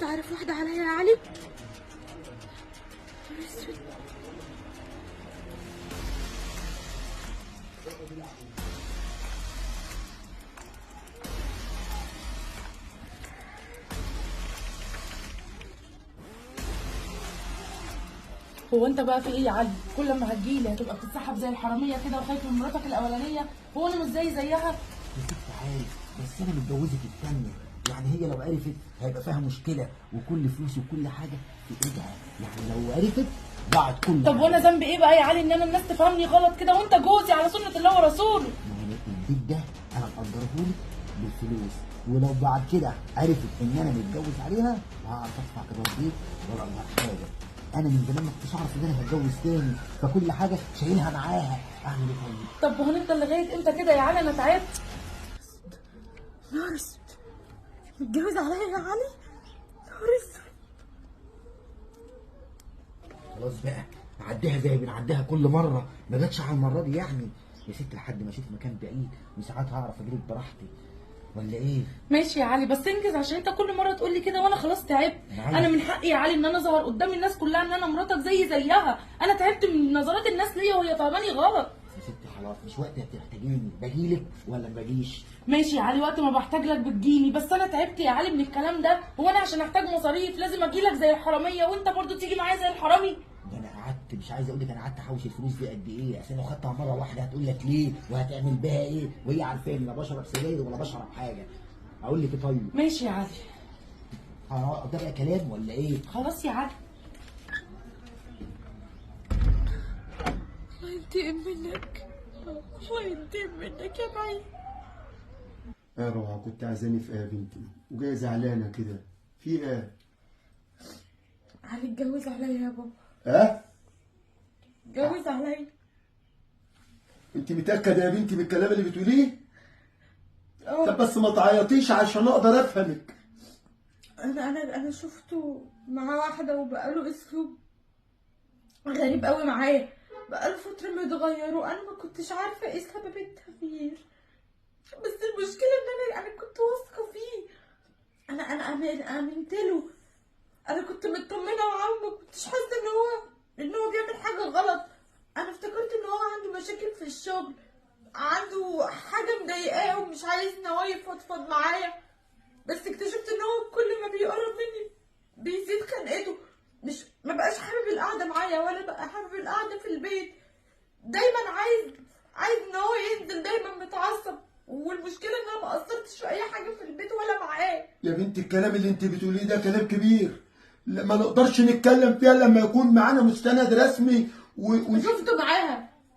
تعرف واحده عليا يا علي؟ اسود. هو انت بقى في ايه يا علي؟ كل ما هتجيلي هتبقى بتتسحب زي الحراميه كده وخايف من مراتك الاولانيه؟ هو انا مش زيها؟ يا ست عارف، بس انا متجوزك التانية، يعني هي لو عرفت هيبقى فيها مشكله، وكل فلوس وكل حاجه في ايدها، يعني لو عرفت ضاعت كل طب حاجة. وانا ذنبي ايه بقى يا علي ان انا الناس تفهمني غلط كده وانت جوزي على سنه الله ورسوله؟ ما هو البيت ده انا مأجرهولك بالفلوس، ولو بعد كده عرفت ان انا متجوز عليها هعرف ادفع كده البيت ولا اقدر حاجه. انا من زمان ما كنتش اعرف ان انا هتجوز تاني، فكل حاجه شايلها معاها. اعمل ايه طيب؟ طب وهنفضل لغايه امتى كده يا علي؟ انا تعبت. نهار اسود، متجوز عليا يا علي؟ نهار اسود. خلاص بقى نعديها زي بنعديها كل مره، ما جاتش على المره دي يعني يا ست، لحد ما اشوف مكان بعيد وساعات هعرف اجيلك براحتي، ولا ايه؟ ماشي يا علي، بس انجز عشان انت كل مره تقول لي كده وانا خلاص تعبت. معلش. انا من حقي يا علي ان انا اظهر قدام الناس كلها ان انا مراتك زيها. انا تعبت من نظرات الناس ليا وهي فاهماني غلط. يا ست خلاص، مش وقت تحتاجيني، باجيلك ولا ما باجيش؟ ماشي يا علي، وقت ما بحتاج لك بتجيني، بس انا تعبت يا علي من الكلام ده. هو انا عشان احتاج مصاريف لازم اجيلك زي الحراميه وانت برضو تيجي معايا زي الحرامي؟ ده انا قعدت، مش عايز اقول لك انا قعدت احوش الفلوس دي قد ايه، اصل لو خدتها مره واحده هتقول لك ليه وهتعمل بيها ايه، وهي عارفاني لا بشرب سجاير ولا بشرب حاجه. اقول لك ايه طيب؟ ماشي يا علي. ده بقى كلام ولا ايه؟ خلاص يا علي. الله ينتقم منك، الله ينتقم منك يا بعيد. يا روعة، كنت عايزاني في ايه يا بنتي وجايه زعلانه كده؟ في ايه؟ علي اتجوز عليا يا بابا، اه؟ اتجوز عليا. انت متاكده يا بنتي بالكلام اللي بتقوليه؟ اه طب بس ما تعيطيش عشان اقدر افهمك. انا شفته مع واحده وبقاله اسلوب غريب قوي معايا، بقاله فتره متغير وانا ما كنتش عارفه ايه سبب التغيير، بس المشكله ان انا كنت واثقه فيه. انا امنت له، انا كنت مطمنه معاه وما كنتش حاسه ان هو بيعمل حاجه غلط. انا افتكرت ان هو عنده مشاكل في الشغل، عنده حاجه مضايقاه ومش عايز ان هو يفضفض معايا، بس اكتشفت ان هو كل ما بيقرب مني بيزيد خنقته، مش ما بقاش حابب القعده معايا ولا بقى حابب القعده في البيت، دايما عايز ان هو ينزل، دايما متعصب، والمشكله ان انا ما قصرتش في اي حاجه في البيت ولا معاه. يا بنتي الكلام اللي انت بتقوليه ده كلام كبير، ما نقدرش نتكلم فيها لما يكون معانا مستند رسمي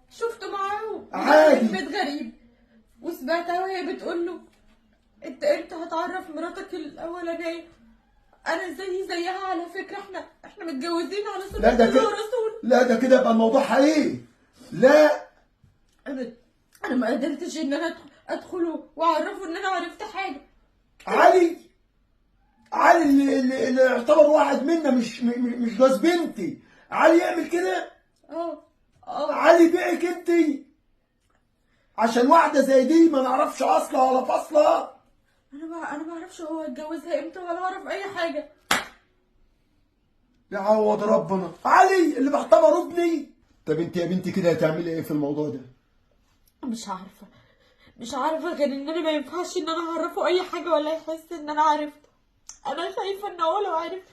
شفته معاه عادي. في بيت غريب، وسمعتها وهي بتقول له انت امتى هتعرف مراتك الاولانيه؟ انا زيها على فكره، احنا متجوزين على سنه لا ده الله كده، ورسوله. لا ده كده يبقى الموضوع حقيقي. لا انا ما قدرتش ان انا ادخله واعرفه ان انا عرفت حاجه. علي اللي يعتبر واحد منا، مش جوز بنتي، علي يعمل كده؟ اه علي بيعك انت عشان واحده زي دي ما نعرفش اصلها ولا فصلها؟ انا ما اعرفش هو اتجوزها امتى ولا اعرف اي حاجه. يعوض ربنا. علي اللي بعتبره ابني. طب انت يا بنتي كده هتعملي ايه في الموضوع ده؟ مش عارفه غير ان انا ما ينفعش ان انا اعرفه اي حاجه ولا يحس ان انا عرفت. انا خايفه ان هو لو عرف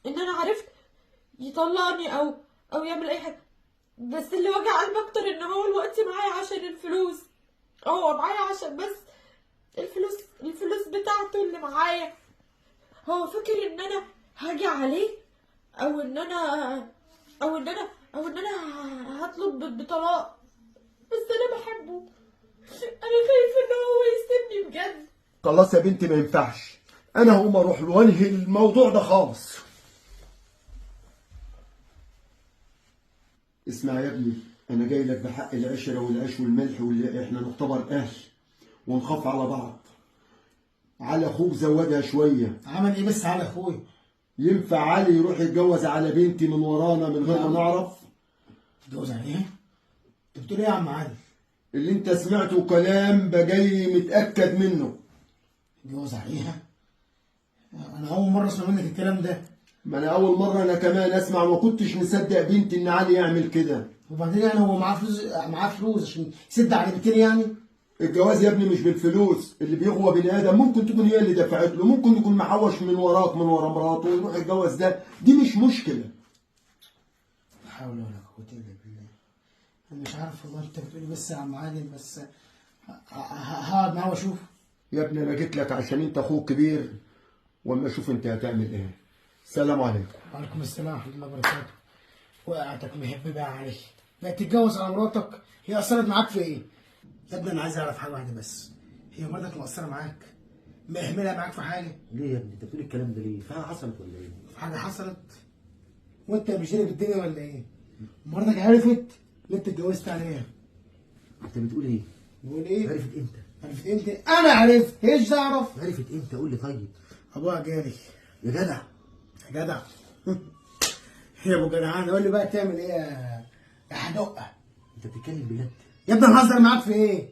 ان انا عرفت يطلقني او يعمل اي حاجه، بس اللي وجع قلبي اكتر ان هو الوقت معايا عشان الفلوس، هو معايا عشان بس الفلوس بتاعته اللي معايا. هو فاكر ان انا هاجي عليه او ان انا هطلب بطلاق، بس انا بحبه، انا خايفه ان هو يسيبني بجد. خلاص يا بنتي ما ينفعش، انا هقوم اروح له وانهي الموضوع ده خالص. اسمع يا ابني، انا جاي لك بحق العشره والعيش والملح، واللي احنا نعتبر اهل ونخاف على بعض. على اخوك زودها شويه. عمل ايه بس على اخويا؟ ينفع علي يروح يتجوز على بنتي من ورانا من غير ما نعرف؟ تتجوز على ايه؟ انت بتقول ايه يا عم علي؟ اللي انت سمعته كلام بجاي متاكد منه. تتجوز عليها؟ انا اول مره اسمع منك الكلام ده. ما انا اول مره انا كمان اسمع، ما كنتش مصدق بنتي ان علي يعمل كده. وبعدين يعني هو معاه فلوس عشان يسد على بنتين يعني؟ الجواز يا ابني مش بالفلوس، اللي بيغوى بني ادم ممكن تكون هي اللي دفعت له، ممكن يكون محوش من وراك من ورا مراته ويروح يتجوز ده، دي مش مشكله. لا حول ولا قوه الا بالله. انا مش عارف والله انت بتقولي بس يا عم عادل، بس هقعد معاه واشوف. يا ابني انا جيت لك عشان انت اخوك كبير، واما اشوف انت هتعمل ايه. السلام عليكم. وعليكم السلام ورحمه الله وبركاته. وقعتك مهببه عليك، بقت تتجوز على مراتك، هي اثرت معاك في ايه؟ يا ابني انا عايز اعرف حاجه واحده بس، هي مراتك مقصره معاك؟ مهمله معاك في حاجه؟ ليه يا ابني انت بتقول الكلام ده ليه؟ في حاجه حصلت ولا ايه؟ في حاجه حصلت؟ وانت مش جايب الدنيا ولا ايه؟ مراتك عرفت اللي انت اتجوزت عليها؟ انت بتقول ايه؟ بقول ايه؟ عرفت امتى؟ عرفت امتى؟ انا عرفت، ايش تعرف؟ عرفت امتى؟ قول لي طيب. ابوها جالي. يا جدع يا جدع يا ابو جدعان قول لي بقى تعمل ايه يا حدقه؟ انت بتتكلم بجد؟ يا ابني انا هزر معاك في ايه؟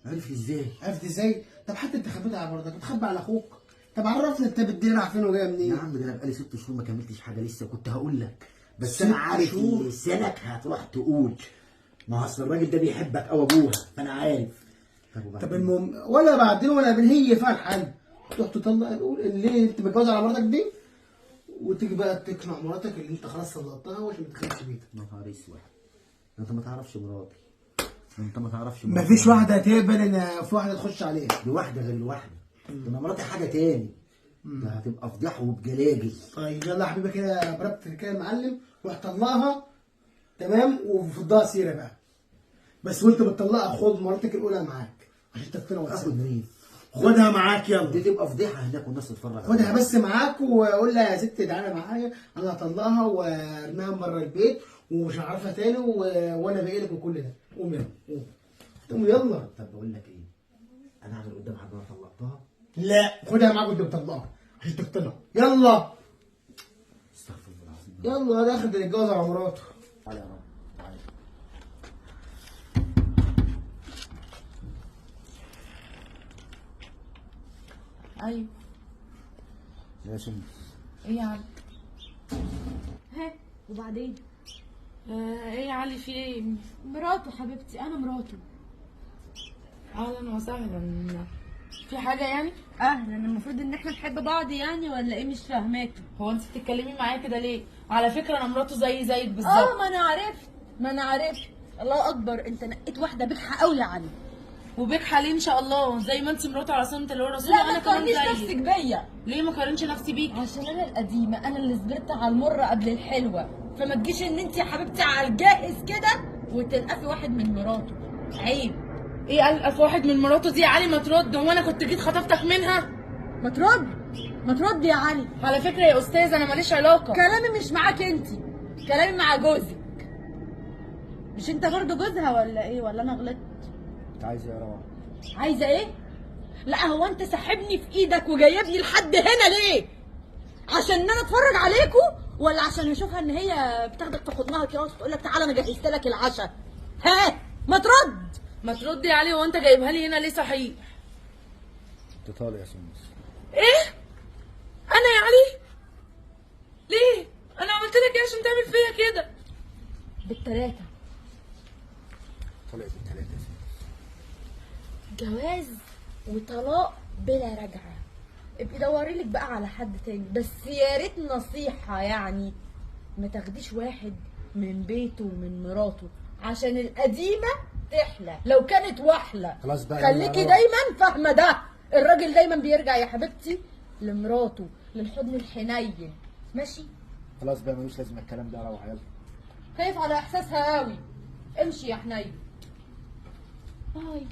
عرفت ازاي؟ عرفت ازاي؟ طب حتى انت خبيتها على مراتك، بتخبي على اخوك. طب عرفني انت بتدير فين وجايه منين؟ يا عم ده انا بقالي 6 شهور ما كملتش حاجه لسه، كنت هقول لك بس 6 انا عارف شهور؟ لسانك هتروح تقول ما هو اصل الراجل ده بيحبك او ابوها، فانا عارف. طب المهم ولا بعدين ولا قبل هي فيها الحل تروح تطلق تقول اللي انت متجوز على مراتك دي، وتيجي بقى تقنع مراتك اللي انت خلاص طلقتها وعشان ما تدخلش بيتك. يا نهار اسود، انت ما تعرفش مراتي، انت ما تعرفش مفيش واحده هتقبل ان في واحده تخش عليها. دي واحده غير الواحده، ده انا مراتي حاجه تاني، ده هتبقى فضيحه وبجلاجل. طيب يلا يا حبيبي كده بربط كده يا معلم، روح طلقها تمام وفضها سيره بقى، بس وانت بتطلقها خد مراتك الاولى معاك عشان تقتنع. اخد مين؟ خدها معاك يلا، دي تبقى فضيحه هناك والناس تتفرج خدها عليها. بس معاك وقول لها يا ست تعالى معايا انا هطلقها وارميها بره البيت ومش هعرفها تاني وانا باقي لك وكل ده. قوم يلا قوم، قوم يلا. طب بقول لك ايه، انا اعمل قدام حد انا طلقتها؟ لا خدها معاك وانت بتطلقها عشان تقتنع. يلا استغفر الله العظيم. يلا ده اخد اللي اتجوز على مراته. تعالى يا رب تعالى. ايوه. يا شمس ايه يا علي؟ ها وبعدين؟ ايه يا علي في ايه؟ مراته حبيبتي، انا مراته. اهلا وسهلا. في حاجه يعني؟ اهلا، المفروض ان احنا نحب بعض يعني ولا ايه؟ مش فاهماك. هو انت بتتكلمي معايا كده ليه؟ على فكره انا مراته زيك بالظبط. ما انا عرفت. الله اكبر، انت نقيت واحده بجحه قوي يا علي. وبجحه ليه ان شاء الله؟ زي ما انت مراته على سنه اللي هو الرسول. لا انا ما كمان تقارنيش زيك. نفسك بيا. ليه ما قارنش نفسي بيك؟ عشان انا القديمه، انا اللي صبرت على المره قبل الحلوه، فما تجيش ان انت يا حبيبتي على الجاهز كده وتلقفي واحد من مراته. عيب. ايه الف واحد من مراته دي يا علي؟ ما ترد، هو انا كنت جيت خطفتك منها؟ ما ترد يا علي. على فكره يا استاذ انا ماليش علاقه. كلامي مش معاك انت، كلامي مع جوزك. مش انت برضه جوزها ولا ايه؟ ولا انا غلطت؟ انت عايز ايه يا روعه؟ عايزه ايه؟ لا هو انت سحبني في ايدك وجايبني لحد هنا ليه؟ عشان ان انا اتفرج عليكوا ولا عشان اشوفها ان هي بتاخدك في حضنها كده وتقول لك تعالى انا جهزت لك العشاء؟ ها ما ترد. ما ترد يا علي، هو انت جايبها لي هنا ليه صحيح؟ انت طالع يا شمس. ايه؟ انا يا علي؟ ليه؟ انا عملت لك ايه عشان تعمل فيا كده؟ بالتلاتة طلعت بالثلاثه يا شمس. جواز وطلاق بلا رجعة. ابقي دوري لك بقى على حد تاني، بس يا ريت نصيحة يعني ما تاخديش واحد من بيته ومن مراته عشان القديمة تحلى لو كانت وحلة. خلاص بقى خليكي يلا. دايما فاهمة ده، الراجل دايما بيرجع يا حبيبتي لمراته، للحضن الحنين. ماشي؟ خلاص بقى ملوش لازمه الكلام ده يا روعه، يلا. خايف على احساسها قوي. امشي يا حنين. باي.